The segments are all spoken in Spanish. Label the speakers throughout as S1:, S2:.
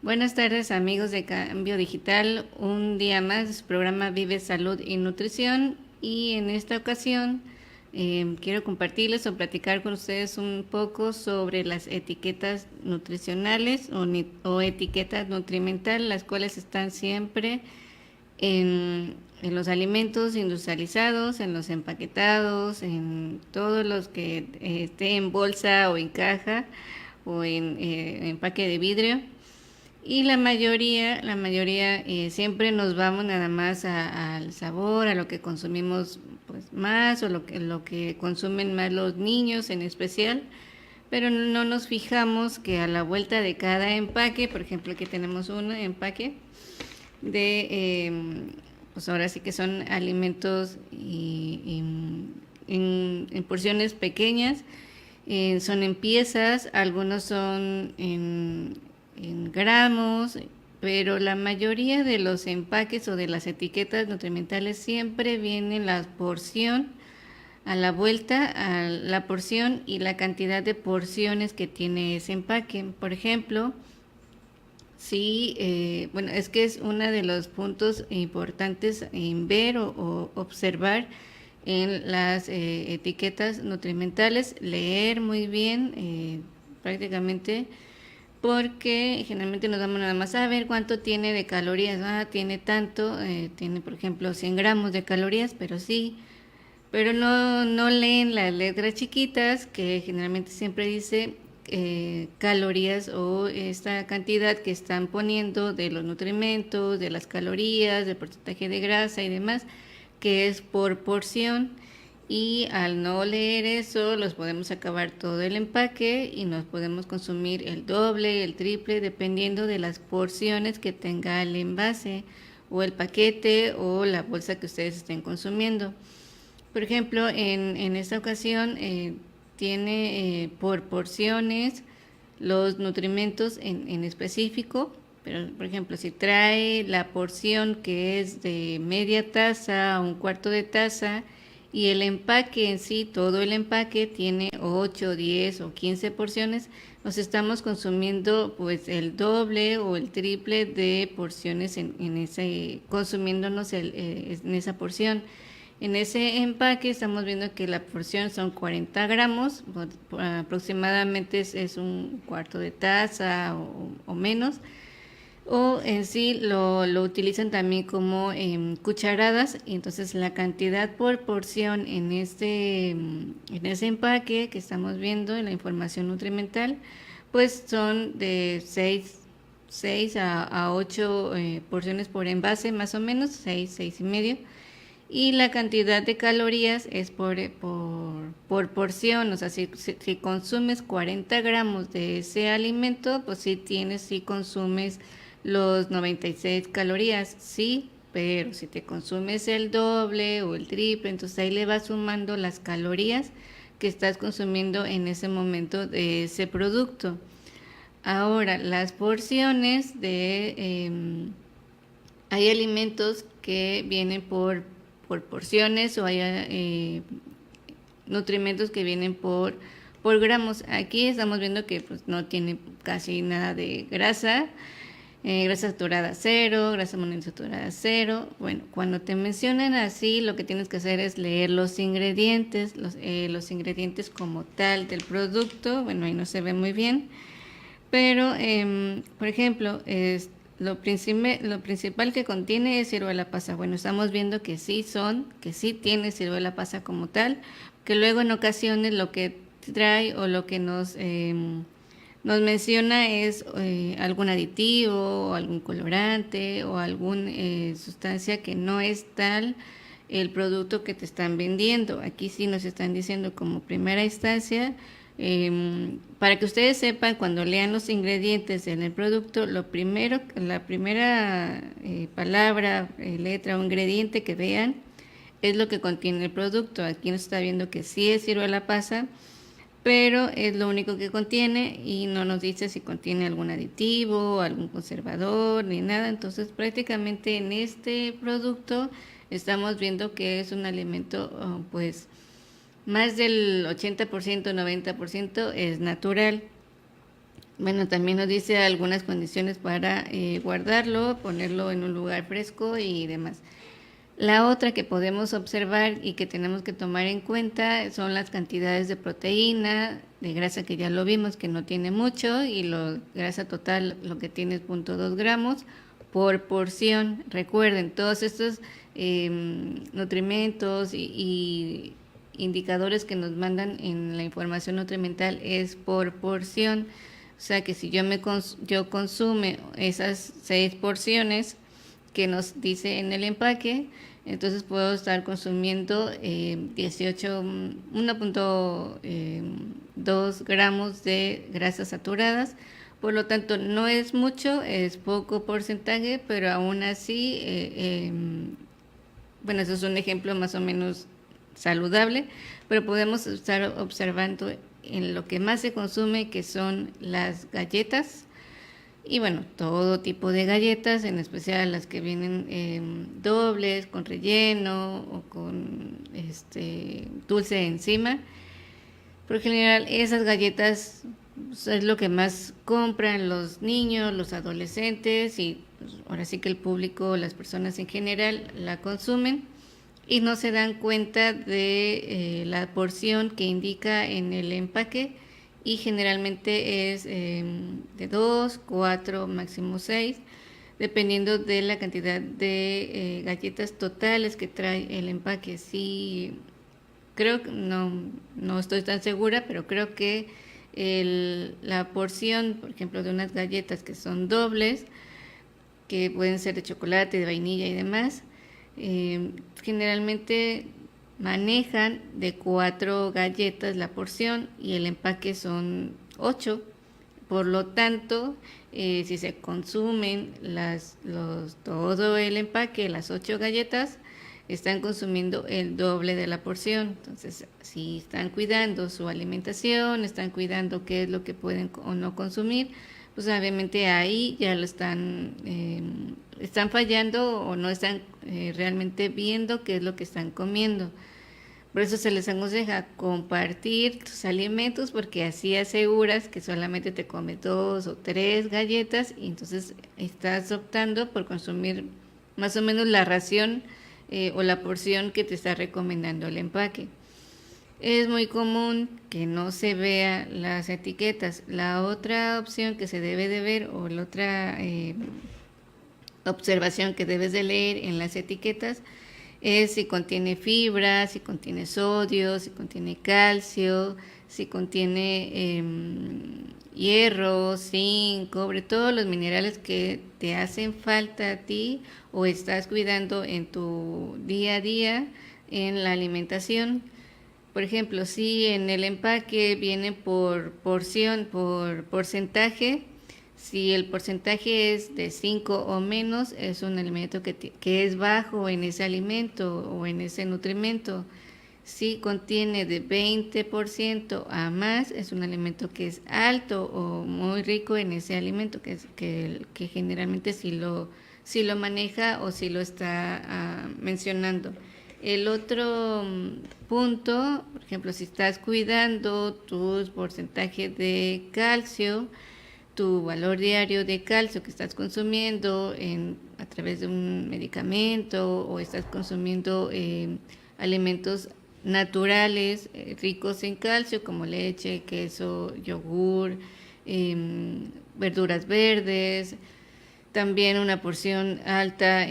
S1: Buenas tardes amigos de Cambio Digital, un día más, su programa Vive Salud y Nutrición, y en esta ocasión quiero compartirles o platicar con ustedes un poco sobre las etiquetas nutricionales o etiquetas nutrimental, las cuales están siempre en los alimentos industrializados, en los empaquetados, en todos los que esté en bolsa o en caja o en empaque de vidrio. Y la mayoría siempre nos vamos nada más al sabor, a lo que consumimos pues más o lo que consumen más los niños en especial, pero no nos fijamos que a la vuelta de cada empaque, por ejemplo aquí tenemos un empaque de, pues ahora sí que son alimentos en porciones pequeñas, son en piezas, algunos son en gramos, pero la mayoría de los empaques o de las etiquetas nutrimentales siempre vienen la porción a la vuelta, a la porción y la cantidad de porciones que tiene ese empaque. Por ejemplo, sí, bueno, es que es uno de los puntos importantes en ver o observar en las etiquetas nutrimentales, leer muy bien prácticamente, porque generalmente nos damos nada más a ver cuánto tiene de calorías. Tiene tanto, tiene por ejemplo 100 gramos de calorías, pero sí, pero no leen las letras chiquitas que generalmente siempre dice calorías o esta cantidad que están poniendo de los nutrimentos, de las calorías, del porcentaje de grasa y demás, que es por porción. Y al no leer eso, los podemos acabar todo el empaque y nos podemos consumir el doble, el triple, dependiendo de las porciones que tenga el envase o el paquete o la bolsa que ustedes estén consumiendo. Por ejemplo, en esta ocasión tiene por porciones los nutrimentos en específico, pero por ejemplo, si trae la porción que es de media taza a un cuarto de taza, y el empaque en sí, todo el empaque tiene 8, 10 o 15 porciones, nos estamos consumiendo pues el doble o el triple de porciones consumiéndonos en esa porción. En ese empaque estamos viendo que la porción son 40 gramos, aproximadamente es un cuarto de taza o menos, o en sí lo utilizan también como cucharadas, y entonces la cantidad por porción en ese empaque que estamos viendo en la información nutrimental, pues son de 6 a 8 porciones por envase, más o menos 6 y medio, y la cantidad de calorías es por porción. O sea, si consumes 40 gramos de ese alimento, pues sí consumes los 96 calorías, sí, pero si te consumes el doble o el triple, entonces ahí le vas sumando las calorías que estás consumiendo en ese momento de ese producto. Ahora, las porciones hay alimentos que vienen por porciones, o hay nutrimentos que vienen por gramos. Aquí estamos viendo que pues no tiene casi nada de grasa. Grasa saturada 0, grasa monoinsaturada 0. Bueno, cuando te mencionan así, lo que tienes que hacer es leer los ingredientes, los ingredientes como tal del producto. Bueno, ahí no se ve muy bien, pero por ejemplo, lo principal que contiene es ciruela pasa. Bueno, estamos viendo que sí tiene ciruela pasa como tal, que luego en ocasiones lo que trae o lo que nos menciona es algún aditivo o algún colorante o alguna sustancia que no es tal el producto que te están vendiendo. Aquí sí nos están diciendo como primera instancia, para que ustedes sepan, cuando lean los ingredientes en el producto, la primera palabra, letra o ingrediente que vean es lo que contiene el producto. Aquí nos está viendo que sí es ciruela pasa, pero es lo único que contiene y no nos dice si contiene algún aditivo, algún conservador ni nada. Entonces prácticamente en este producto estamos viendo que es un alimento pues más del 80%, 90% es natural. Bueno, también nos dice algunas condiciones para guardarlo, ponerlo en un lugar fresco y demás. La otra que podemos observar y que tenemos que tomar en cuenta son las cantidades de proteína, de grasa, que ya lo vimos que no tiene mucho, y la grasa total lo que tiene es 0.2 gramos por porción. Recuerden, todos estos nutrimentos y indicadores que nos mandan en la información nutrimental es por porción. O sea que si yo consume esas 6 porciones que nos dice en el empaque, entonces puedo estar consumiendo 1.2 gramos de grasas saturadas. Por lo tanto, no es mucho, es poco porcentaje, pero aún así, bueno, eso es un ejemplo más o menos saludable, pero podemos estar observando en lo que más se consume, que son las galletas. Y bueno, todo tipo de galletas, en especial las que vienen dobles, con relleno o con dulce encima. Por lo general, esas galletas es lo que más compran los niños, los adolescentes, y pues, ahora sí que el público, las personas en general, la consumen y no se dan cuenta de la porción que indica en el empaque, y generalmente es de 2, 4, máximo 6, dependiendo de la cantidad de galletas totales que trae el empaque. Sí, creo que no estoy tan segura, pero creo que la porción, por ejemplo, de unas galletas que son dobles, que pueden ser de chocolate, de vainilla y demás, generalmente manejan de 4 galletas la porción y el empaque son 8. Por lo tanto, si se consumen todo el empaque, las 8 galletas, están consumiendo el doble de la porción. Entonces, si están cuidando su alimentación, están cuidando qué es lo que pueden o no consumir, pues obviamente ahí ya lo están fallando o no están realmente viendo qué es lo que están comiendo. Por eso se les aconseja compartir tus alimentos, porque así aseguras que solamente te comes 2 o 3 galletas y entonces estás optando por consumir más o menos la ración o la porción que te está recomendando el empaque. Es muy común que no se vea las etiquetas. La otra opción que se debe de ver, o la otra observación que debes de leer en las etiquetas, es si contiene fibra, si contiene sodio, si contiene calcio, si contiene hierro, zinc, cobre, todos los minerales que te hacen falta a ti o estás cuidando en tu día a día en la alimentación. Por ejemplo, si en el empaque viene por porción, por porcentaje, si el porcentaje es de 5 o menos, es un alimento que es bajo en ese alimento o en ese nutrimento. Si contiene de 20% a más, es un alimento que es alto o muy rico en ese alimento, que generalmente si lo maneja o si lo está mencionando. El otro punto, por ejemplo, si estás cuidando tus porcentajes de calcio, tu valor diario de calcio que estás consumiendo a través de un medicamento, o estás consumiendo alimentos naturales ricos en calcio como leche, queso, yogur, verduras verdes, también una porción alta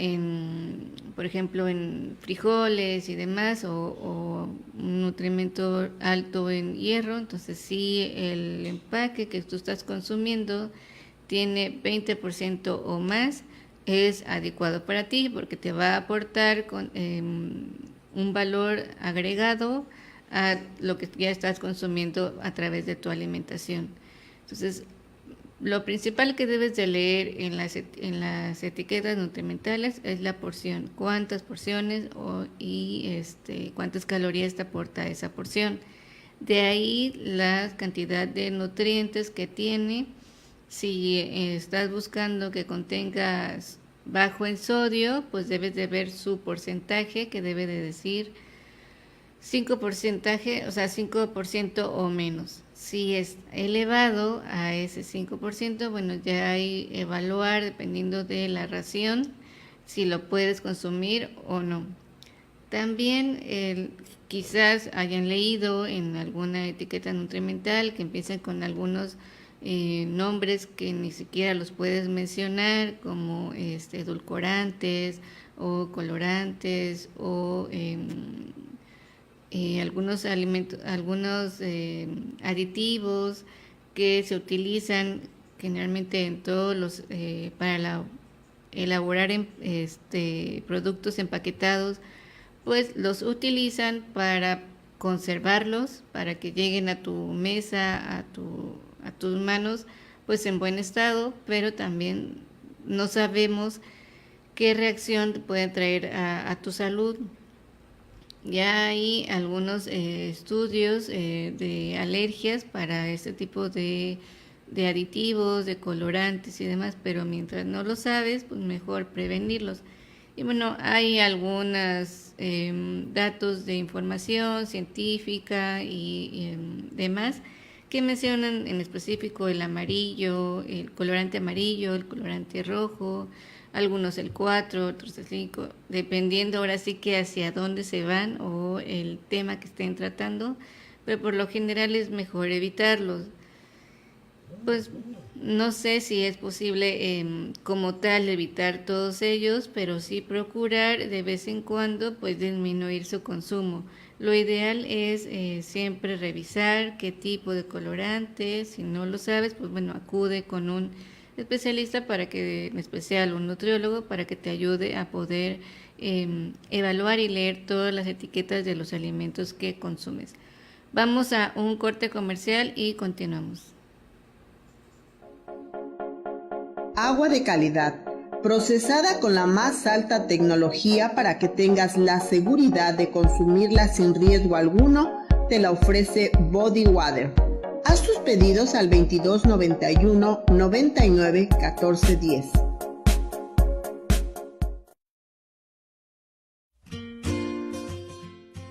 S1: por ejemplo, en frijoles y demás, o un nutrimento alto en hierro. Entonces, si el empaque que tú estás consumiendo tiene 20% o más, es adecuado para ti, porque te va a aportar un valor agregado a lo que ya estás consumiendo a través de tu alimentación. Entonces, lo principal que debes de leer en las etiquetas nutrimentales es la porción, cuántas porciones y cuántas calorías te aporta esa porción. De ahí la cantidad de nutrientes que tiene. Si estás buscando que contenga bajo en sodio, pues debes de ver su porcentaje, que debe de decir 5%, o sea, 5% o menos. Si es elevado a ese 5%, bueno, ya hay evaluar dependiendo de la ración si lo puedes consumir o no. También quizás hayan leído en alguna etiqueta nutrimental que empiezan con algunos nombres que ni siquiera los puedes mencionar, como edulcorantes o colorantes o algunos alimentos, algunos aditivos que se utilizan generalmente en todos los para elaborar productos empaquetados, pues los utilizan para conservarlos, para que lleguen a tu mesa, a tus manos, pues en buen estado, pero también no sabemos qué reacción pueden traer a tu salud. Ya hay algunos estudios de alergias para este tipo de aditivos, de colorantes y demás, pero mientras no lo sabes, pues mejor prevenirlos. Y bueno, hay algunos datos de información científica y demás que mencionan en específico el amarillo, el colorante amarillo, el colorante rojo, algunos el 4, otros el 5, dependiendo ahora sí que hacia dónde se van o el tema que estén tratando, pero por lo general es mejor evitarlos. Pues no sé si es posible como tal evitar todos ellos, pero sí procurar de vez en cuando pues disminuir su consumo. Lo ideal es siempre revisar qué tipo de colorante, si no lo sabes, pues bueno, acude con un especialista para que, en especial un nutriólogo, para que te ayude a poder evaluar y leer todas las etiquetas de los alimentos que consumes. Vamos a un corte comercial y continuamos.
S2: Agua de calidad, procesada con la más alta tecnología para que tengas la seguridad de consumirla sin riesgo alguno, te la ofrece Body Water. Haz tus pedidos al 2291 99 14 10.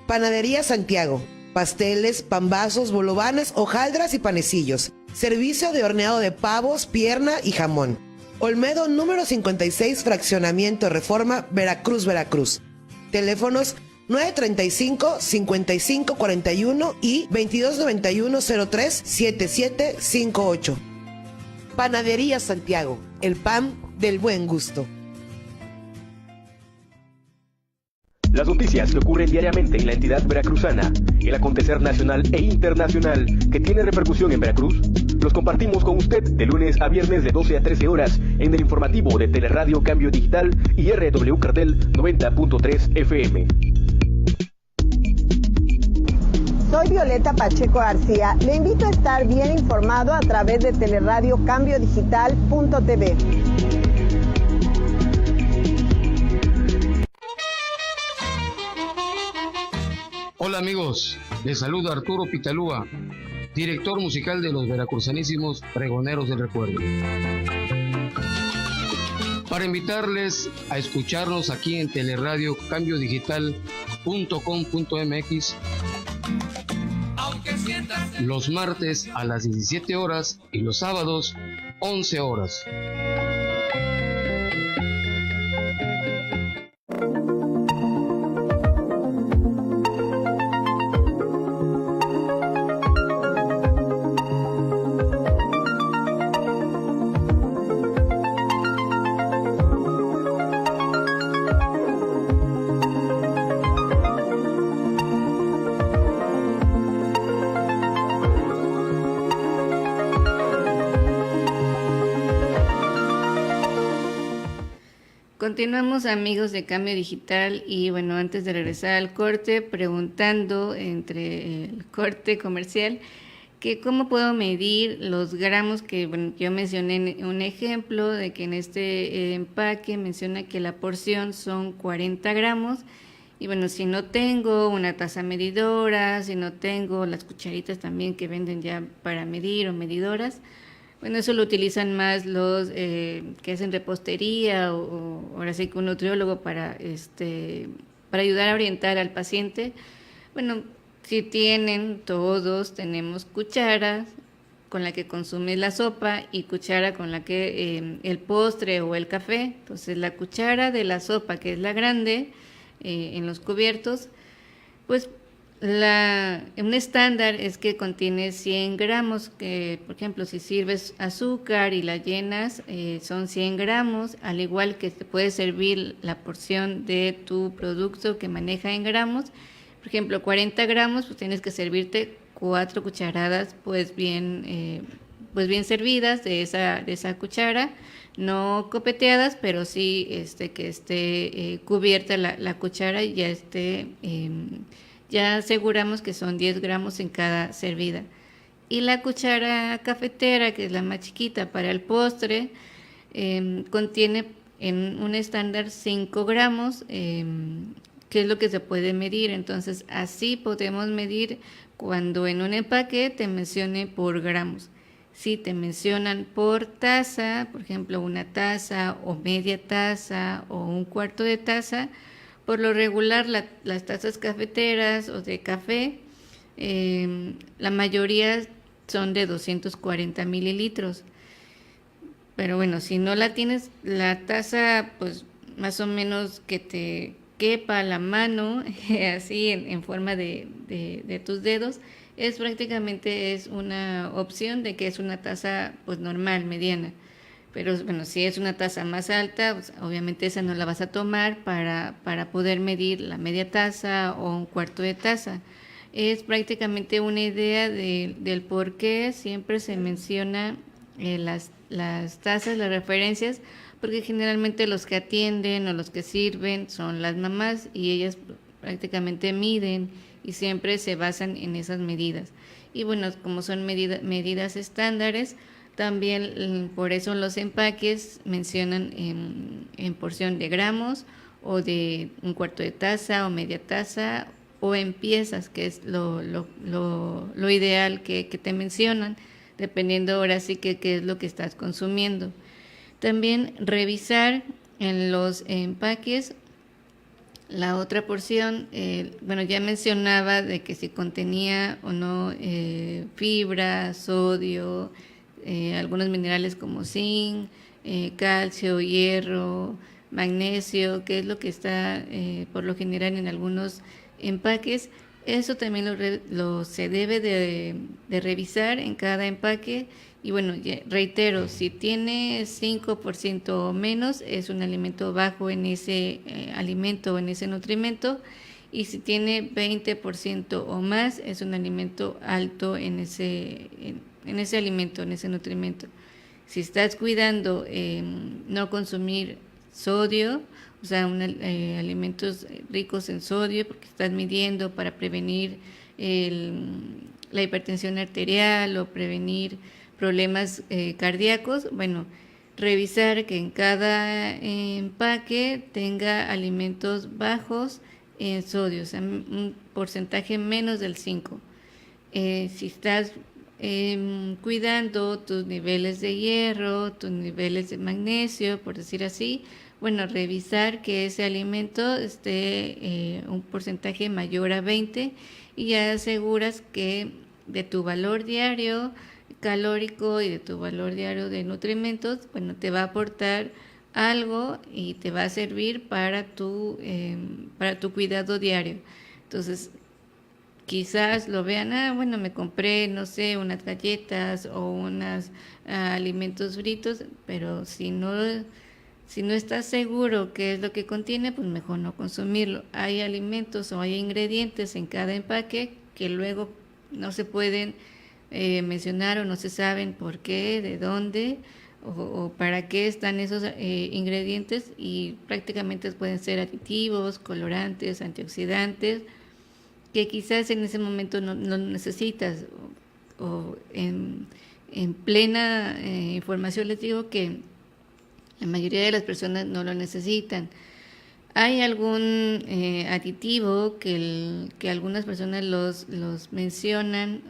S3: Panadería Santiago. Pasteles, pambazos, bolovanes, hojaldras y panecillos. Servicio de horneado de pavos, pierna y jamón. Olmedo número 56, Fraccionamiento Reforma, Veracruz, Veracruz. Teléfonos 935-5541 y 2291-03-7758. Panadería Santiago, el pan del buen gusto.
S4: Las noticias que ocurren diariamente en la entidad veracruzana, el acontecer nacional e internacional que tiene repercusión en Veracruz, los compartimos con usted de lunes a viernes de 12 a 13 horas en el informativo de Teleradio Cambio Digital y RW Cartel 90.3 FM.
S2: Soy Violeta Pacheco García. Le invito a estar bien informado a través de Teleradio Cambio Digital.tv.
S5: Hola amigos, les saluda Arturo Pitalúa, director musical de los veracruzanísimos Pregoneros del Recuerdo. Para invitarles a escucharnos aquí en Teleradio Cambio Digital.com.mx los martes a las 17 horas y los sábados 11 horas.
S1: Continuamos amigos de Cambio Digital y bueno, antes de regresar al corte, preguntando entre el corte comercial que cómo puedo medir los gramos que, bueno, yo mencioné en un ejemplo de que en este empaque menciona que la porción son 40 gramos y bueno, si no tengo una taza medidora, si no tengo las cucharitas también que venden ya para medir o medidoras, bueno, eso lo utilizan más los que hacen repostería o ahora sí que un nutriólogo para ayudar a orientar al paciente. Bueno, Si tienen, todos tenemos cucharas con la que consumes la sopa y cuchara con la que el postre o el café. Entonces la cuchara de la sopa, que es la grande, en los cubiertos, pues un estándar es que contiene 100 gramos, que por ejemplo si sirves azúcar y la llenas son 100 gramos, al igual que te puede servir la porción de tu producto que maneja en gramos. Por ejemplo, 40 gramos, pues tienes que servirte 4 cucharadas pues bien servidas de esa cuchara, no copeteadas, pero sí que esté cubierta la cuchara y ya aseguramos que son 10 gramos en cada servida. Y la cuchara cafetera, que es la más chiquita para el postre, contiene en un estándar 5 gramos, que es lo que se puede medir. Entonces, así podemos medir cuando en un empaque te mencione por gramos. Si te mencionan por taza, por ejemplo, una taza o media taza o un cuarto de taza, por lo regular las tazas cafeteras o de café, la mayoría son de 240 mililitros. Pero bueno, si no la tienes, la taza pues más o menos que te quepa a la mano, así en forma de tus dedos, prácticamente es una opción de que es una taza pues normal, mediana. Pero bueno, si es una taza más alta, pues, obviamente esa no la vas a tomar para poder medir la media taza o un cuarto de taza. Es prácticamente una idea del por qué siempre se menciona las tazas, las referencias, porque generalmente los que atienden o los que sirven son las mamás y ellas prácticamente miden y siempre se basan en esas medidas. Y bueno, como son medidas estándares, también por eso los empaques mencionan en porción de gramos o de un cuarto de taza o media taza o en piezas, que es lo ideal que te mencionan, dependiendo ahora sí que qué es lo que estás consumiendo. También revisar en los empaques la otra porción. Bueno, ya mencionaba de que si contenía o no fibra, sodio, algunos minerales como zinc, calcio, hierro, magnesio, que es lo que está por lo general en algunos empaques. Eso también se debe de revisar en cada empaque. Y bueno, reitero, si tiene 5% o menos, es un alimento bajo en ese alimento o en ese nutrimento. Y si tiene 20% o más, es un alimento alto en ese alimento, en ese nutrimento. Si estás cuidando no consumir sodio, o sea, alimentos ricos en sodio, porque estás midiendo para prevenir la hipertensión arterial o prevenir problemas cardíacos, bueno, revisar que en cada empaque tenga alimentos bajos en sodio, o sea, un porcentaje menos del 5. Si estás cuidando tus niveles de hierro, tus niveles de magnesio, por decir así, bueno, revisar que ese alimento esté un porcentaje mayor a 20 y ya aseguras que de tu valor diario calórico y de tu valor diario de nutrimentos, bueno, te va a aportar algo y te va a servir para tu cuidado diario. Entonces, quizás lo vean, bueno, me compré, no sé, unas galletas o unos alimentos fritos, pero si no estás seguro qué es lo que contiene, pues mejor no consumirlo. Hay alimentos o hay ingredientes en cada empaque que luego no se pueden mencionar o no se saben por qué, de dónde o para qué están esos ingredientes y prácticamente pueden ser aditivos, colorantes, antioxidantes, que quizás en ese momento no necesitas o en plena información les digo que la mayoría de las personas no lo necesitan. Hay algún aditivo que algunas personas los mencionan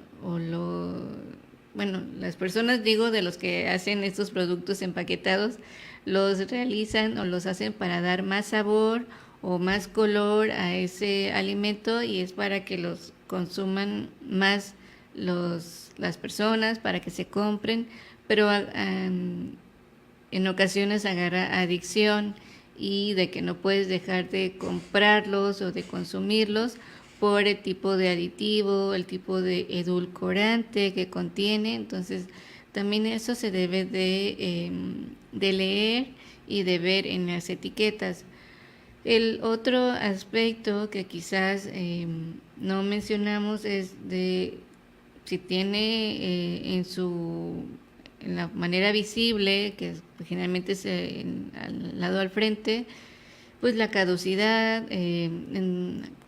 S1: bueno, las personas digo de los que hacen estos productos empaquetados, los realizan o los hacen para dar más sabor o más color a ese alimento y es para que los consuman más las personas, para que se compren, pero en ocasiones agarra adicción y de que no puedes dejar de comprarlos o de consumirlos por el tipo de aditivo, el tipo de edulcorante que contiene. Entonces también eso se debe de leer y de ver en las etiquetas. El otro aspecto que quizás no mencionamos es de si tiene en la manera visible, que generalmente es al lado al frente, pues la caducidad,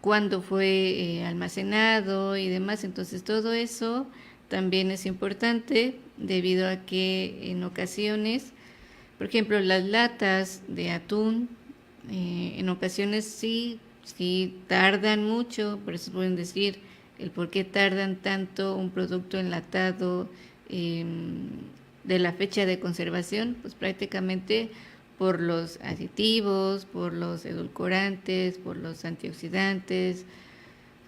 S1: cuándo fue almacenado y demás. Entonces todo eso también es importante, debido a que en ocasiones, por ejemplo, las latas de atún, en ocasiones sí tardan mucho. Por eso pueden decir el por qué tardan tanto un producto enlatado, de la fecha de conservación, pues prácticamente por los aditivos, por los edulcorantes, por los antioxidantes.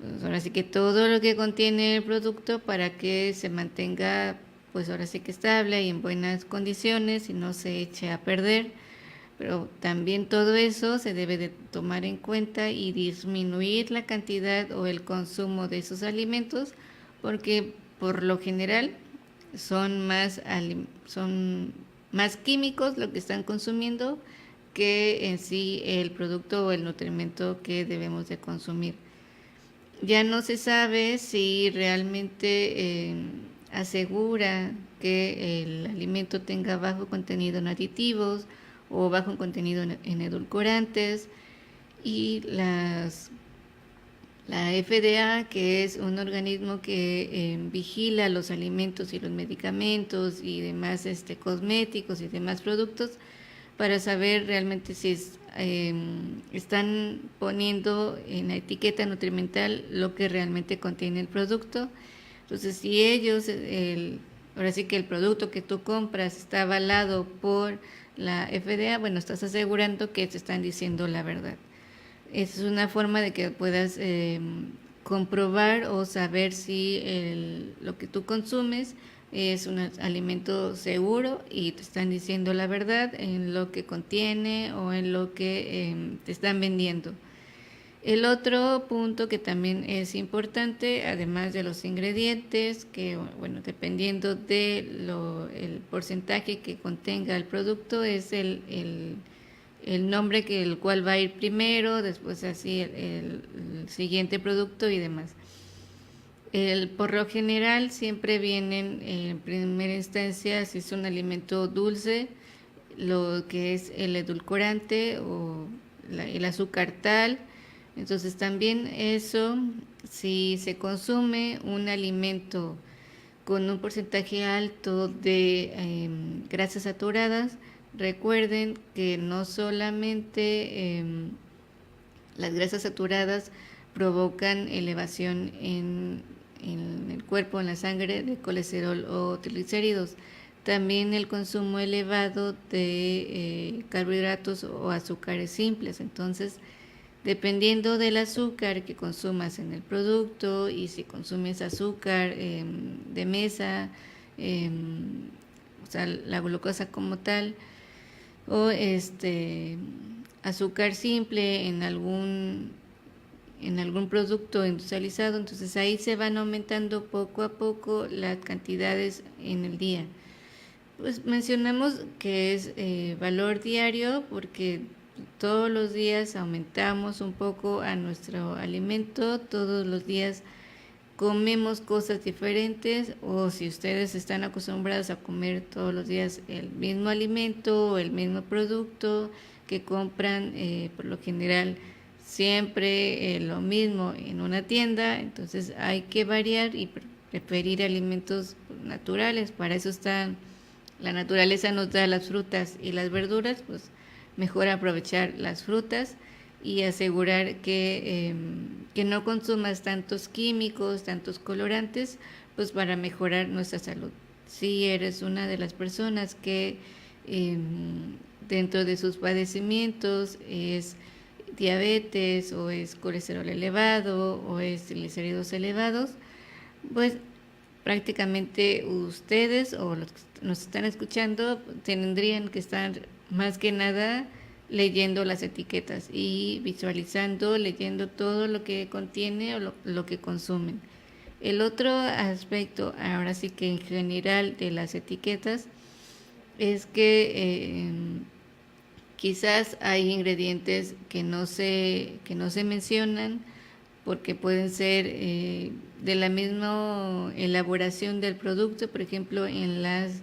S1: Pues ahora sí que todo lo que contiene el producto para que se mantenga, pues ahora sí que estable y en buenas condiciones y no se eche a perder. Pero también todo eso se debe de tomar en cuenta y disminuir la cantidad o el consumo de esos alimentos, porque por lo general son más químicos lo que están consumiendo que en sí el producto o el nutrimento que debemos de consumir. Ya no se sabe si realmente asegura que el alimento tenga bajo contenido en aditivos o bajo contenido en edulcorantes, y la FDA, que es un organismo que vigila los alimentos y los medicamentos y demás cosméticos y demás productos, para saber realmente si están poniendo en la etiqueta nutrimental lo que realmente contiene el producto. Entonces, si ellos, ahora sí que el producto que tú compras está avalado por la FDA, bueno, estás asegurando que te están diciendo la verdad. Es una forma de que puedas comprobar o saber si lo que tú consumes es un alimento seguro y te están diciendo la verdad en lo que contiene o en lo que te están vendiendo. El otro punto que también es importante, además de los ingredientes, que bueno, dependiendo el porcentaje que contenga el producto, es el nombre el cual va a ir primero, después así el siguiente producto y demás. Por lo general siempre vienen en primera instancia, si es un alimento dulce, lo que es el edulcorante o el azúcar tal. Entonces también eso, si se consume un alimento con un porcentaje alto de grasas saturadas, recuerden que no solamente las grasas saturadas provocan elevación en el cuerpo, en la sangre, de colesterol o triglicéridos, también el consumo elevado de carbohidratos o azúcares simples. Entonces, dependiendo del azúcar que consumas en el producto, y si consumes azúcar de mesa, o sea, la glucosa como tal, o azúcar simple en algún producto industrializado, entonces ahí se van aumentando poco a poco las cantidades en el día. Pues mencionamos que es valor diario porque todos los días aumentamos un poco a nuestro alimento, todos los días comemos cosas diferentes, o si ustedes están acostumbrados a comer todos los días el mismo alimento o el mismo producto que compran, por lo general siempre lo mismo en una tienda, entonces hay que variar y preferir alimentos naturales. Para eso la naturaleza nos da las frutas y las verduras, pues mejor aprovechar las frutas y asegurar que no consumas tantos químicos, tantos colorantes, pues para mejorar nuestra salud. Si eres una de las personas que dentro de sus padecimientos es diabetes o es colesterol elevado o es triglicéridos elevados, pues prácticamente ustedes o los que nos están escuchando tendrían que estar más que nada leyendo las etiquetas y visualizando, leyendo todo lo que contiene o lo que consumen. El otro aspecto, ahora sí que en general de las etiquetas, es que quizás hay ingredientes que no se mencionan porque pueden ser de la misma elaboración del producto, por ejemplo en las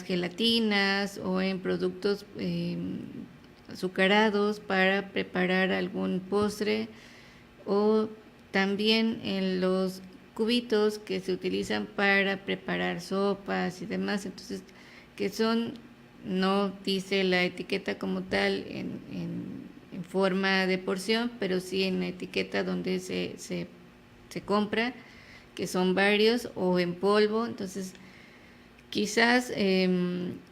S1: gelatinas o en productos azucarados para preparar algún postre, o también en los cubitos que se utilizan para preparar sopas y demás. Entonces, que son, no dice la etiqueta como tal en forma de porción, pero sí en la etiqueta donde se compra, que son varios, o en polvo. Entonces quizás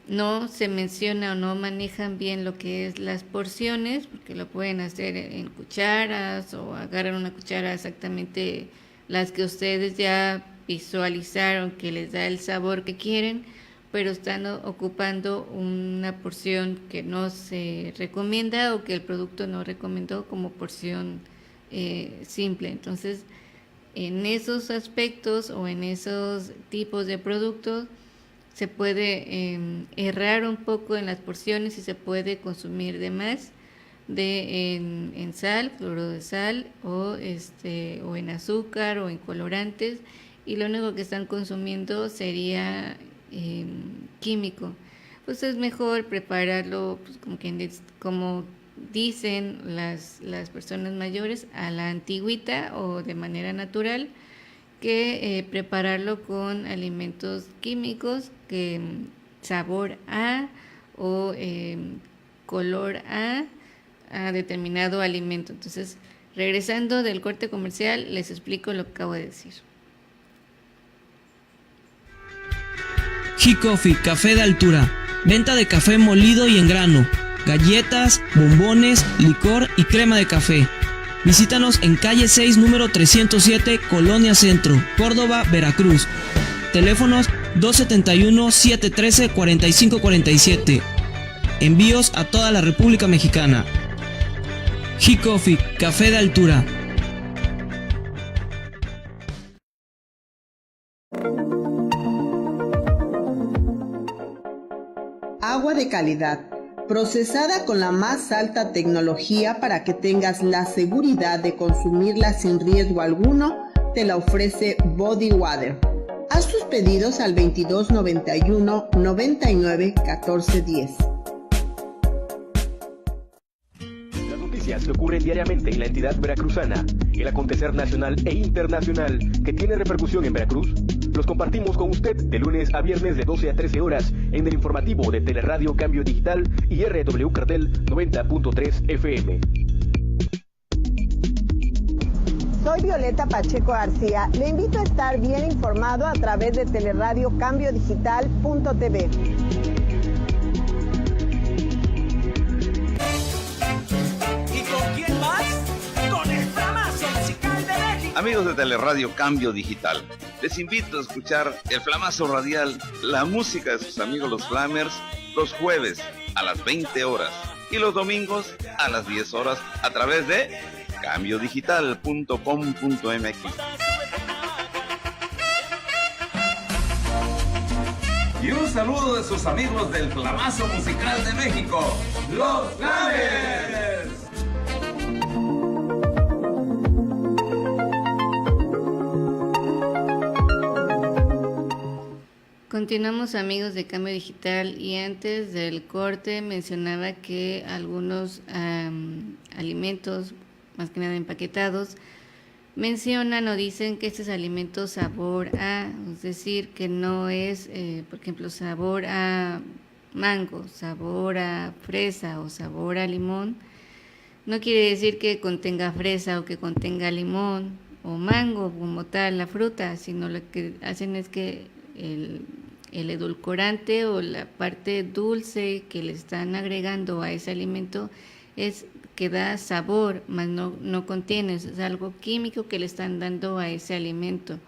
S1: no se menciona o no manejan bien lo que es las porciones, porque lo pueden hacer en cucharas o agarran una cuchara exactamente las que ustedes ya visualizaron que les da el sabor que quieren, pero están ocupando una porción que no se recomienda o que el producto no recomendó como porción simple. Entonces, en esos aspectos o en esos tipos de productos se puede errar un poco en las porciones y se puede consumir de más en sal, cloruro de sal o en azúcar o en colorantes, y lo único que están consumiendo sería químico. Pues es mejor prepararlo, pues, como dicen las personas mayores, a la antigüita o de manera natural, que prepararlo con alimentos químicos que sabor a o color a determinado alimento. Entonces, regresando del corte comercial, les explico lo que acabo de decir.
S6: G-Coffee, café de altura. Venta de café molido y en grano, galletas, bombones, licor y crema de café. Visítanos en calle 6, número 307, Colonia Centro, Córdoba, Veracruz. Teléfonos 271-713-4547. Envíos a toda la República Mexicana. G-Coffee, café de altura.
S2: Agua de calidad, procesada con la más alta tecnología para que tengas la seguridad de consumirla sin riesgo alguno, te la ofrece Body Water. Haz tus pedidos al 2291 99 14 10.
S4: Las noticias que ocurren diariamente en la entidad veracruzana, el acontecer nacional e internacional que tiene repercusión en Veracruz, los compartimos con usted de lunes a viernes de 12 a 13 horas en el informativo de Teleradio Cambio Digital y RW Cartel 90.3 FM.
S2: Soy Violeta Pacheco García. Le invito a estar bien informado a través de Teleradio Cambio Digital.tv.
S7: ¿Y con quién más? Con el Flamazo Musical de México.
S8: Amigos de Teleradio Cambio Digital, les invito a escuchar el Flamazo Radial, la música de sus amigos los Flamers, los jueves a las 20 horas y los domingos a las 10 horas a través de cambiodigital.com.mx.
S9: Y un saludo de sus amigos del Flamazo Musical de México, los Flamers.
S1: Continuamos, amigos de Cambio Digital, y antes del corte mencionaba que algunos alimentos, más que nada empaquetados, mencionan o dicen que este es alimento sabor a, es decir, que no es, por ejemplo, sabor a mango, sabor a fresa o sabor a limón. No quiere decir que contenga fresa o que contenga limón o mango como tal, la fruta, sino lo que hacen es que el edulcorante o la parte dulce que le están agregando a ese alimento es que da sabor, mas no contiene, es algo químico que le están dando a ese alimento.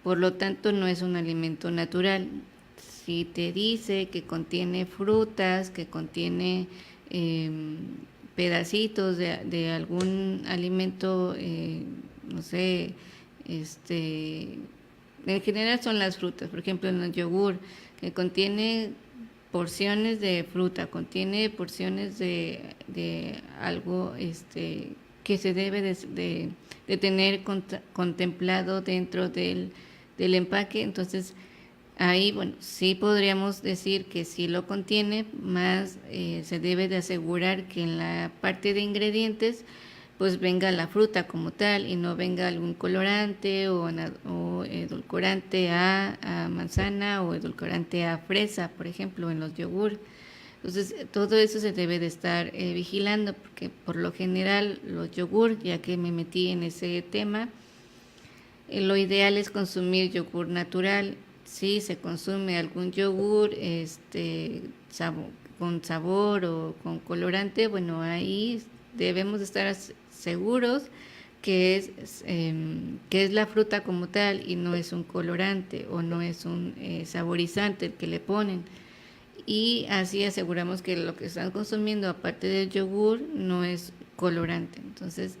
S1: Por lo tanto, no es un alimento natural. Si te dice que contiene frutas, que contiene pedacitos de algún alimento, no sé, en general son las frutas, por ejemplo en el yogur, que contiene porciones de fruta, contiene porciones de algo que se debe de tener contemplado dentro del empaque. Entonces ahí, bueno, sí podríamos decir que sí lo contiene, más se debe de asegurar que en la parte de ingredientes pues venga la fruta como tal y no venga algún colorante o edulcorante a manzana o edulcorante a fresa, por ejemplo, en los yogur. Entonces, todo eso se debe de estar vigilando, porque por lo general los yogur, ya que me metí en ese tema, lo ideal es consumir yogur natural. Si se consume algún yogur con sabor o con colorante, bueno, ahí debemos estar seguros que es la fruta como tal y no es un colorante o no es un saborizante el que le ponen. Y así aseguramos que lo que están consumiendo, aparte del yogur, no es colorante. Entonces,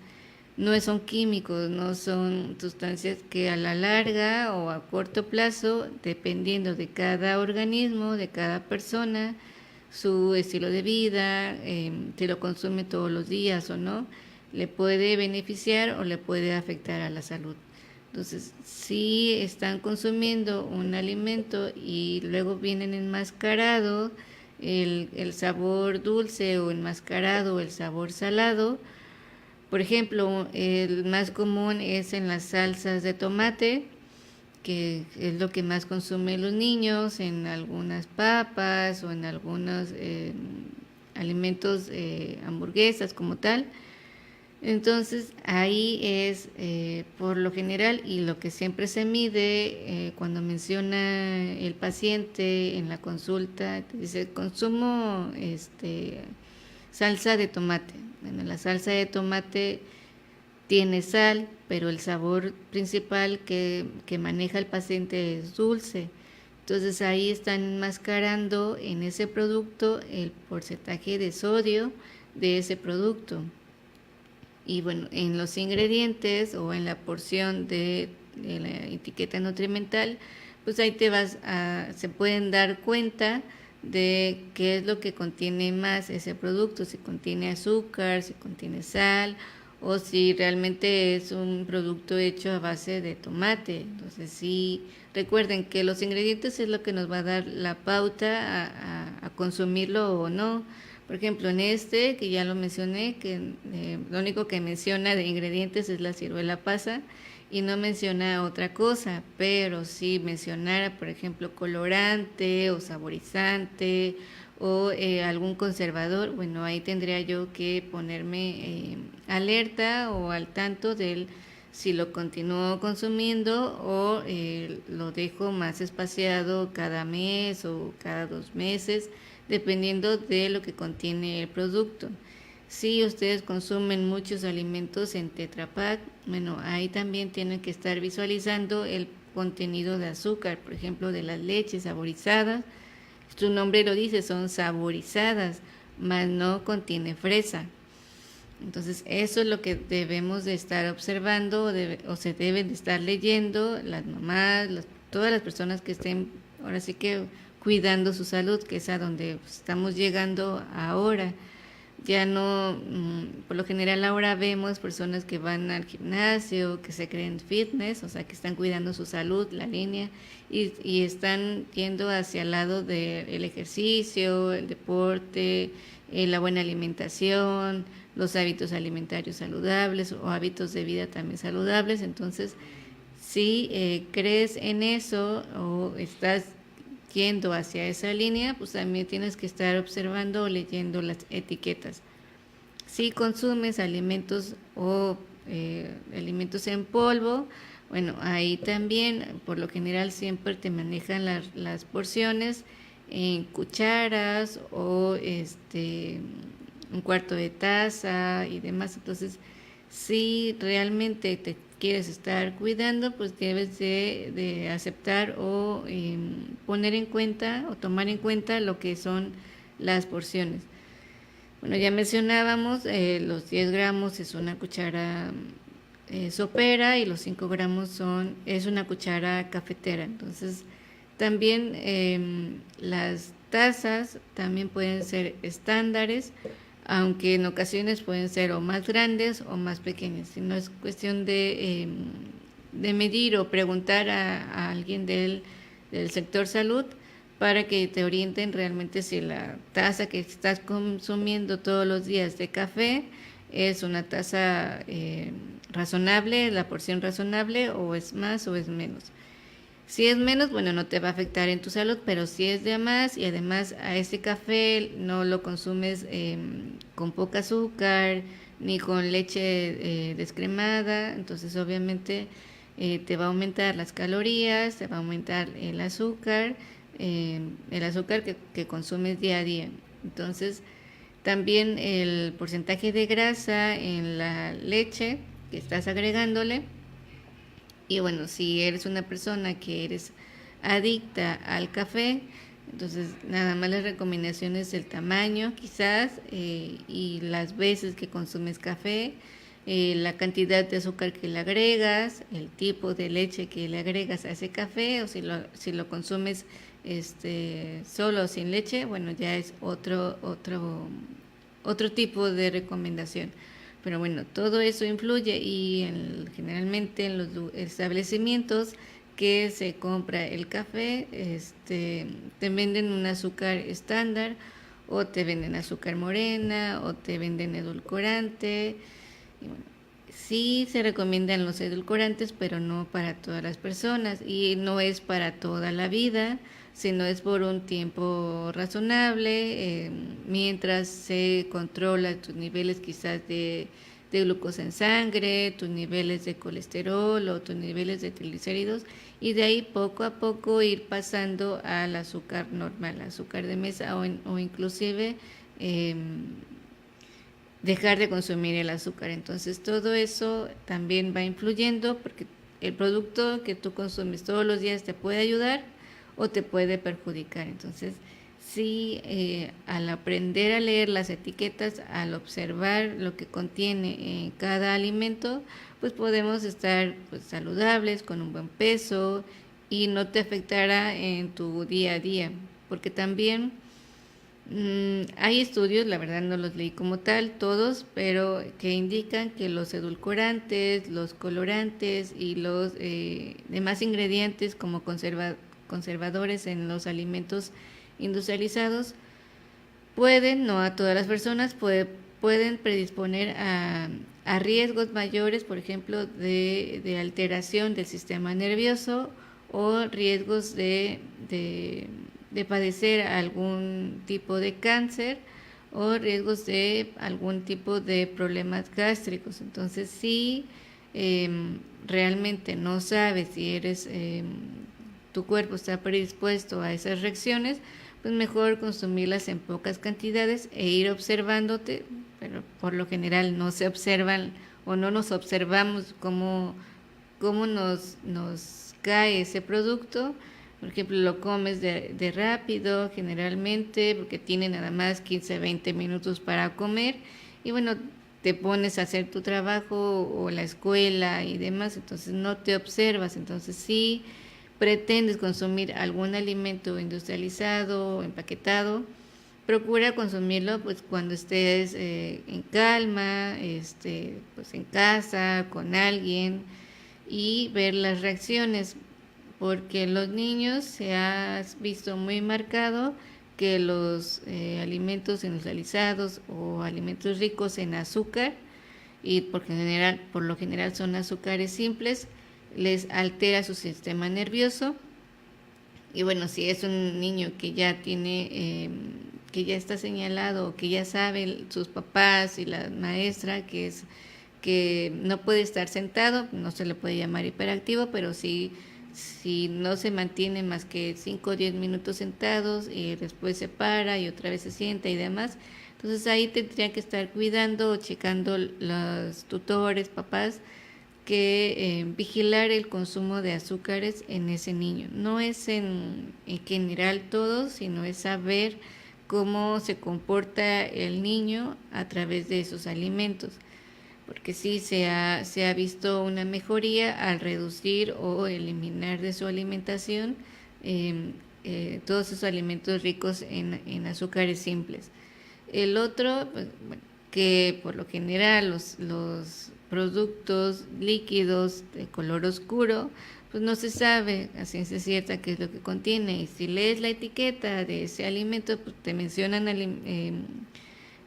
S1: no son químicos, no son sustancias que a la larga o a corto plazo, dependiendo de cada organismo, de cada persona, su estilo de vida, si lo consume todos los días o no, le puede beneficiar o le puede afectar a la salud. Entonces, si están consumiendo un alimento y luego vienen enmascarado el sabor dulce o enmascarado el sabor salado, por ejemplo, el más común es en las salsas de tomate, que es lo que más consumen los niños, en algunas papas o en algunos alimentos, hamburguesas como tal. Entonces ahí es por lo general, y lo que siempre se mide cuando menciona el paciente en la consulta, dice consumo salsa de tomate. Bueno, la salsa de tomate tiene sal, pero el sabor principal que maneja el paciente es dulce. Entonces ahí están enmascarando en ese producto el porcentaje de sodio de ese producto. Y bueno, en los ingredientes o en la porción de la etiqueta nutrimental, pues ahí se pueden dar cuenta de qué es lo que contiene más ese producto, si contiene azúcar, si contiene sal o si realmente es un producto hecho a base de tomate. Entonces sí, recuerden que los ingredientes es lo que nos va a dar la pauta a consumirlo o no. Por ejemplo, en que ya lo mencioné, que lo único que menciona de ingredientes es la ciruela pasa y no menciona otra cosa, pero si mencionara, por ejemplo, colorante o saborizante o algún conservador, bueno, ahí tendría yo que ponerme alerta o al tanto de si lo continúo consumiendo o lo dejo más espaciado cada mes o cada 2 meses, dependiendo de lo que contiene el producto. Si ustedes consumen muchos alimentos en Tetra Pak, bueno, ahí también tienen que estar visualizando el contenido de azúcar, por ejemplo, de las leches saborizadas. Su nombre lo dice, son saborizadas, mas no contiene fresa. Entonces, eso es lo que debemos de estar observando o se deben de estar leyendo las mamás, todas las personas que estén, ahora sí que cuidando su salud, que es a donde estamos llegando ahora. Ya no, por lo general ahora vemos personas que van al gimnasio, que se creen fitness, o sea, que están cuidando su salud, la línea, y están yendo hacia el lado del ejercicio, el deporte, la buena alimentación, los hábitos alimentarios saludables o hábitos de vida también saludables. Entonces, si crees en eso o estás yendo hacia esa línea, pues también tienes que estar observando o leyendo las etiquetas. Si consumes alimentos o alimentos en polvo, bueno, ahí también por lo general siempre te manejan las porciones en cucharas o un cuarto de taza y demás. Entonces, si realmente te quieres estar cuidando, pues debes de aceptar o poner en cuenta o tomar en cuenta lo que son las porciones. Bueno, ya mencionábamos, los 10 gramos es una cuchara sopera y los 5 gramos es una cuchara cafetera. Entonces, también las tazas también pueden ser estándares, aunque en ocasiones pueden ser o más grandes o más pequeñas. Si no, es cuestión de medir o preguntar a alguien del sector salud para que te orienten realmente si la taza que estás consumiendo todos los días de café es una taza razonable, la porción razonable, o es más o es menos. Si es menos, bueno, no te va a afectar en tu salud, pero si es de más y además a ese café no lo consumes con poca azúcar ni con leche descremada, entonces obviamente te va a aumentar las calorías, te va a aumentar el azúcar que consumes día a día. Entonces, también el porcentaje de grasa en la leche que estás agregándole. Y bueno, si eres una persona que eres adicta al café, entonces nada más las recomendaciones del tamaño quizás y las veces que consumes café, la cantidad de azúcar que le agregas, el tipo de leche que le agregas a ese café, o si lo consumes solo sin leche, bueno, ya es otro tipo de recomendación. Pero bueno, todo eso influye y generalmente en los establecimientos que se compra el café, te venden un azúcar estándar o te venden azúcar morena o te venden edulcorante. Y bueno, sí se recomiendan los edulcorantes, pero no para todas las personas y no es para toda la vida, sino es por un tiempo razonable, mientras se controla tus niveles quizás de glucosa en sangre, tus niveles de colesterol o tus niveles de triglicéridos, y de ahí poco a poco ir pasando al azúcar normal, azúcar de mesa o inclusive dejar de consumir el azúcar. Entonces todo eso también va influyendo porque el producto que tú consumes todos los días te puede ayudar o te puede perjudicar. Entonces, sí, al aprender a leer las etiquetas, al observar lo que contiene cada alimento, pues podemos estar saludables, con un buen peso y no te afectará en tu día a día. Porque también hay estudios, la verdad no los leí como tal, todos, pero que indican que los edulcorantes, los colorantes y los demás ingredientes como conservadores en los alimentos industrializados pueden, no a todas las personas, pueden predisponer a riesgos mayores, por ejemplo, de alteración del sistema nervioso o riesgos de padecer algún tipo de cáncer o riesgos de algún tipo de problemas gástricos. Entonces, si realmente no sabes si tu cuerpo está predispuesto a esas reacciones, pues mejor consumirlas en pocas cantidades e ir observándote, pero por lo general no se observan o no nos observamos cómo nos cae ese producto. Por ejemplo, lo comes de rápido generalmente porque tiene nada más 15-20 minutos para comer y bueno, te pones a hacer tu trabajo o la escuela y demás, entonces no te observas. Entonces sí, pretendes consumir algún alimento industrializado o empaquetado, procura consumirlo pues cuando estés en calma, pues en casa, con alguien y ver las reacciones, porque los niños se ha visto muy marcado que los alimentos industrializados o alimentos ricos en azúcar, y por lo general son azúcares simples, les altera su sistema nervioso. Y bueno, si es un niño que ya tiene, que ya está señalado, que ya saben sus papás y la maestra que no puede estar sentado, no se le puede llamar hiperactivo, pero sí si no se mantiene más que 5 o 10 minutos sentados y después se para y otra vez se sienta y demás. Entonces ahí tendrían que estar cuidando o checando los tutores, papás, que vigilar el consumo de azúcares en ese niño. No es en general todo, sino es saber cómo se comporta el niño a través de esos alimentos. Porque sí se ha visto una mejoría al reducir o eliminar de su alimentación todos esos alimentos ricos en azúcares simples. El otro, pues, bueno, que por lo general los productos líquidos de color oscuro, pues no se sabe a ciencia cierta qué es lo que contiene. Y si lees la etiqueta de ese alimento, pues te mencionan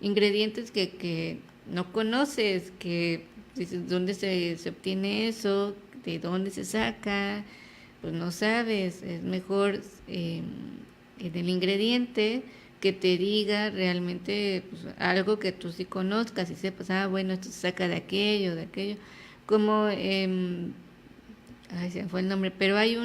S1: ingredientes que no conoces, que dices, ¿dónde se obtiene eso? ¿De dónde se saca? Pues no sabes. Es mejor en el ingrediente que te diga realmente pues, algo que tú sí conozcas y sepas, bueno, esto se saca de aquello, como, se me fue el nombre, pero hay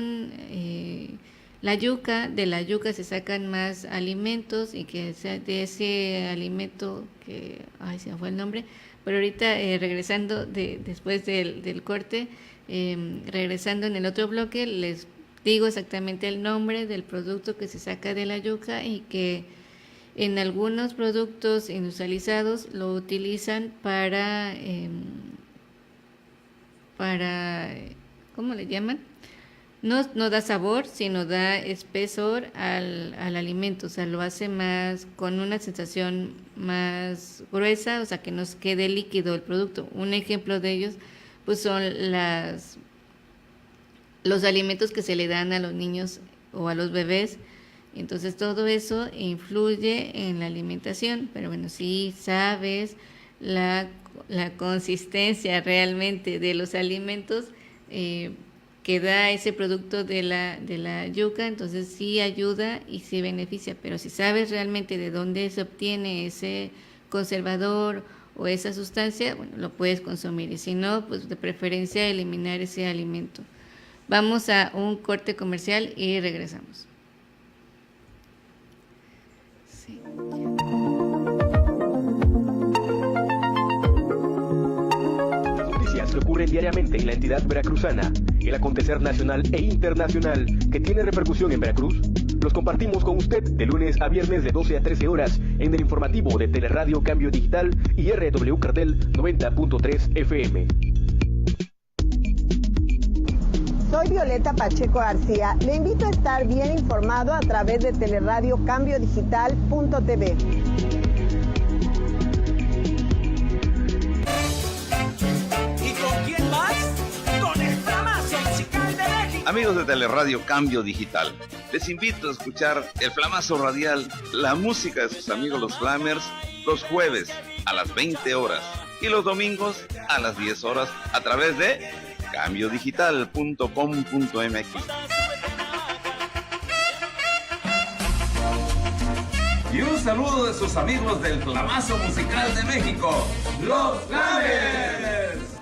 S1: la yuca, de la yuca se sacan más alimentos y que de ese alimento que, se me fue el nombre, pero ahorita regresando después del corte, regresando en el otro bloque, les digo exactamente el nombre del producto que se saca de la yuca y que en algunos productos industrializados lo utilizan para ¿cómo le llaman? No da sabor, sino da espesor al alimento, o sea, lo hace más, con una sensación más gruesa, o sea, que nos quede líquido el producto. Un ejemplo de ellos, pues son los alimentos que se le dan a los niños o a los bebés. Entonces todo eso influye en la alimentación, pero bueno, si sabes la consistencia realmente de los alimentos que da ese producto de la yuca, entonces sí ayuda y sí beneficia, pero si sabes realmente de dónde se obtiene ese conservador o esa sustancia, bueno, lo puedes consumir, y si no, pues de preferencia eliminar ese alimento. Vamos a un corte comercial y regresamos. Sí.
S4: Las noticias que ocurren diariamente en la entidad veracruzana, el acontecer nacional e internacional que tiene repercusión en Veracruz, los compartimos con usted de lunes a viernes de 12 a 13 horas en el informativo de Teleradio Cambio Digital y RW Cartel 90.3 FM.
S2: Soy Violeta Pacheco García. Le invito a estar bien informado a través de teleradiocambiodigital.tv.
S7: ¿Y con quién más? Con el Flamazo Musical de México.
S8: Amigos de Teleradio Cambio Digital, les invito a escuchar el Flamazo Radial, la música de sus amigos los Flamers, los jueves a las 20 horas y los domingos a las 10 horas a través de cambiodigital.com.mx.
S9: Y un saludo de sus amigos del Flamazo Musical de México, Los Flamers.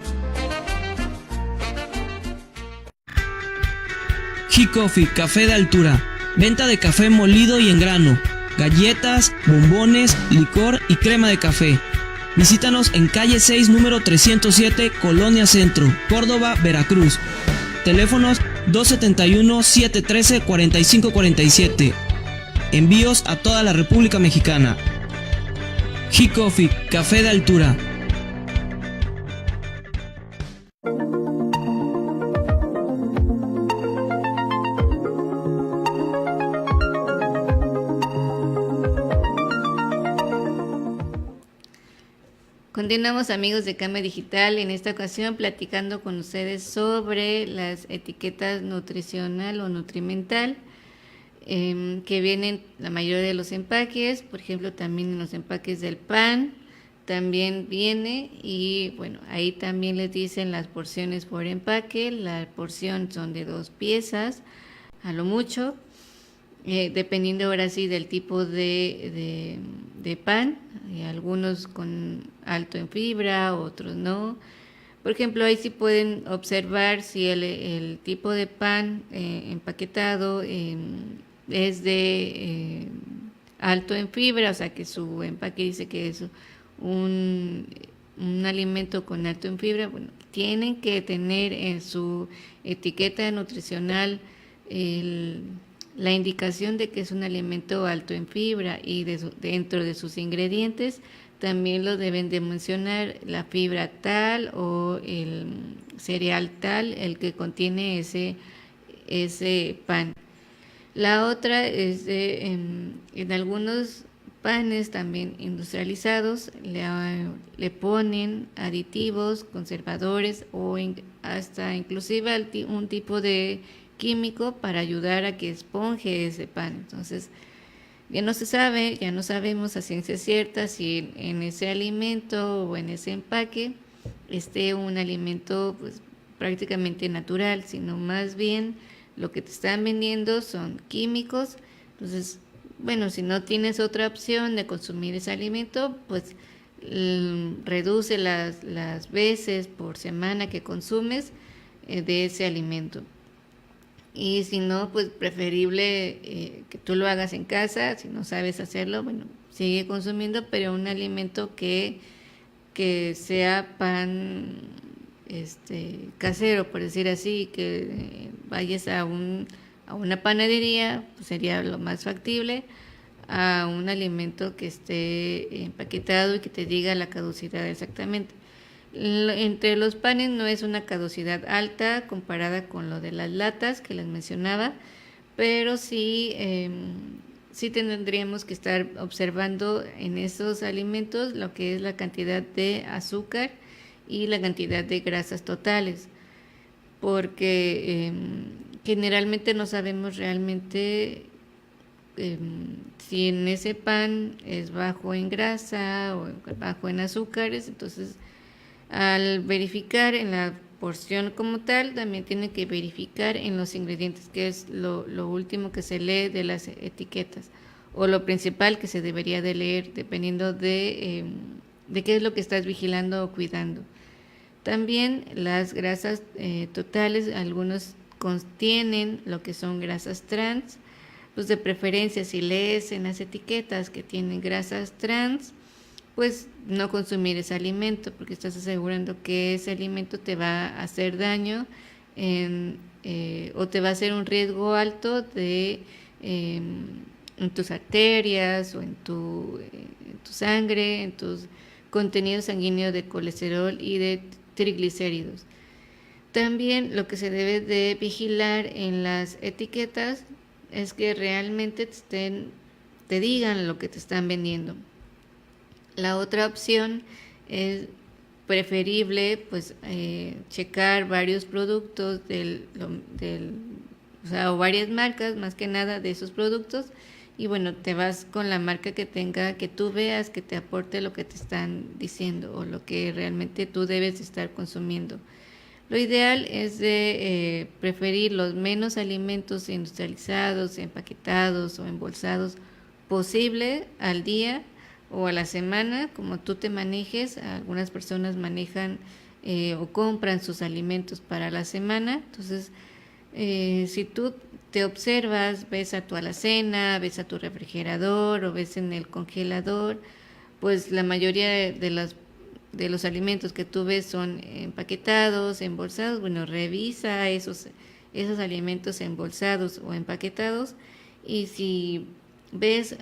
S6: G-Coffee, café de altura. Venta de café molido y en grano. Galletas, bombones, licor y crema de café. Visítanos en calle 6, número 307, Colonia Centro, Córdoba, Veracruz. Teléfonos 271-713-4547. Envíos a toda la República Mexicana. G-Coffee, café de altura.
S1: Continuamos, amigos de Cambio Digital, en esta ocasión platicando con ustedes sobre las etiquetas nutricional o nutrimental que vienen la mayoría de los empaques, por ejemplo también en los empaques del pan también viene, y bueno, ahí también les dicen las porciones por empaque. La porción son de 2 piezas a lo mucho, dependiendo ahora sí del tipo de pan, algunos con alto en fibra, otros no, Por ejemplo, ahí sí pueden observar si el tipo de pan empaquetado es de alto en fibra, o sea que su empaque dice que es un, un alimento con alto en fibra. Bueno, tienen que tener en su etiqueta nutricional la indicación de que es un alimento alto en fibra, y dentro de sus ingredientes también lo deben de mencionar la fibra tal o el cereal tal, el que contiene ese pan. La otra es en algunos panes también industrializados le ponen aditivos, conservadores o hasta inclusive un tipo de químico para ayudar a que esponje ese pan. Entonces, ya no sabemos a ciencia cierta si en ese alimento o en ese empaque esté un alimento pues prácticamente natural, sino más bien lo que te están vendiendo son químicos. Entonces, bueno, si no tienes otra opción de consumir ese alimento, pues reduce las veces por semana que consumes de ese alimento. Y si no, pues preferible que tú lo hagas en casa. Si no sabes hacerlo, bueno, sigue consumiendo, pero un alimento que sea pan casero, por decir así, que vayas a una panadería, pues sería lo más factible, a un alimento que esté empaquetado y que te diga la caducidad exactamente. Entre los panes no es una caducidad alta comparada con lo de las latas que les mencionaba, pero sí tendríamos que estar observando en esos alimentos lo que es la cantidad de azúcar y la cantidad de grasas totales, porque generalmente no sabemos realmente si en ese pan es bajo en grasa o bajo en azúcares. Entonces, al verificar en la porción como tal, también tiene que verificar en los ingredientes, que es lo último que se lee de las etiquetas, o lo principal que se debería de leer, dependiendo de qué es lo que estás vigilando o cuidando. También las grasas totales, algunos contienen lo que son grasas trans. Pues de preferencia, si lees en las etiquetas que tienen grasas trans, pues no consumir ese alimento, porque estás asegurando que ese alimento te va a hacer daño o te va a hacer un riesgo alto en tus arterias o en tu sangre, en tus contenidos sanguíneos de colesterol y de triglicéridos. También lo que se debe de vigilar en las etiquetas es que realmente te digan lo que te están vendiendo. La otra opción es preferible pues checar varios productos o varias marcas, más que nada de esos productos, y bueno, te vas con la marca que tú veas que te aporte lo que te están diciendo o lo que realmente tú debes estar consumiendo. Lo ideal es de preferir los menos alimentos industrializados, empaquetados o embolsados posible al día o a la semana, como tú te manejes. Algunas personas manejan o compran sus alimentos para la semana. Entonces, si tú te observas, ves a tu alacena, ves a tu refrigerador o ves en el congelador, pues la mayoría de los alimentos que tú ves son empaquetados, embolsados. Bueno, revisa esos alimentos embolsados o empaquetados, y si ves,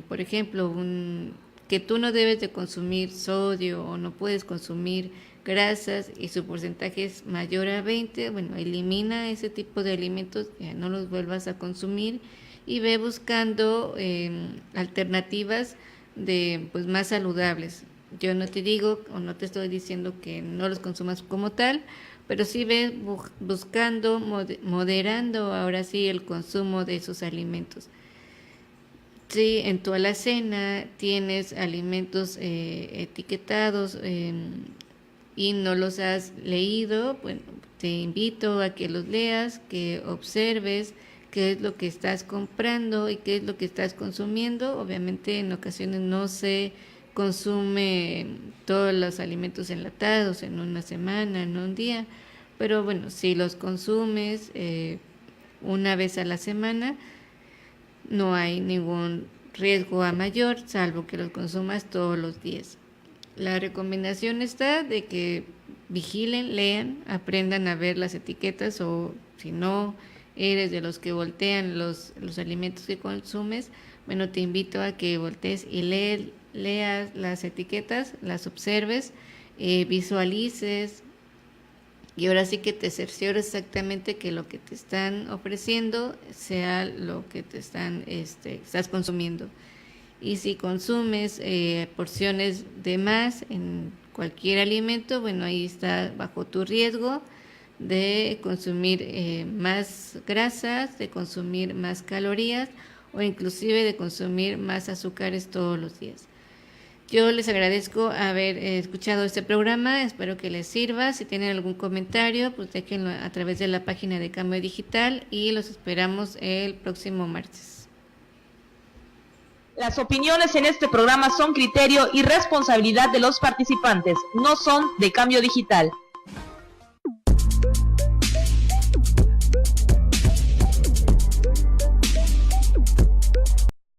S1: por ejemplo, que tú no debes de consumir sodio o no puedes consumir grasas y su porcentaje es mayor a 20, bueno, elimina ese tipo de alimentos, ya no los vuelvas a consumir, y ve buscando alternativas pues más saludables. Yo no te digo o no te estoy diciendo que no los consumas como tal, pero sí ve buscando, moderando ahora sí el consumo de esos alimentos. Si en tu alacena tienes alimentos etiquetados y no los has leído, bueno, te invito a que los leas, que observes qué es lo que estás comprando y qué es lo que estás consumiendo. Obviamente en ocasiones no sé consume todos los alimentos enlatados en una semana, en un día, pero bueno, si los consumes una vez a la semana, no hay ningún riesgo a mayor, salvo que los consumas todos los días. La recomendación está de que vigilen, lean, aprendan a ver las etiquetas, o si no eres de los que voltean los alimentos que consumes, bueno, te invito a que voltees y leas las etiquetas, las observes, visualices, y ahora sí que te cerciores exactamente que lo que te están ofreciendo sea lo que te estás consumiendo. Y si consumes porciones de más en cualquier alimento, bueno, ahí está bajo tu riesgo de consumir más grasas, de consumir más calorías o inclusive de consumir más azúcares todos los días. Yo les agradezco haber escuchado este programa, espero que les sirva. Si tienen algún comentario, pues déjenlo a través de la página de Cambio Digital y los esperamos el próximo martes.
S10: Las opiniones en este programa son criterio y responsabilidad de los participantes, no son de Cambio Digital.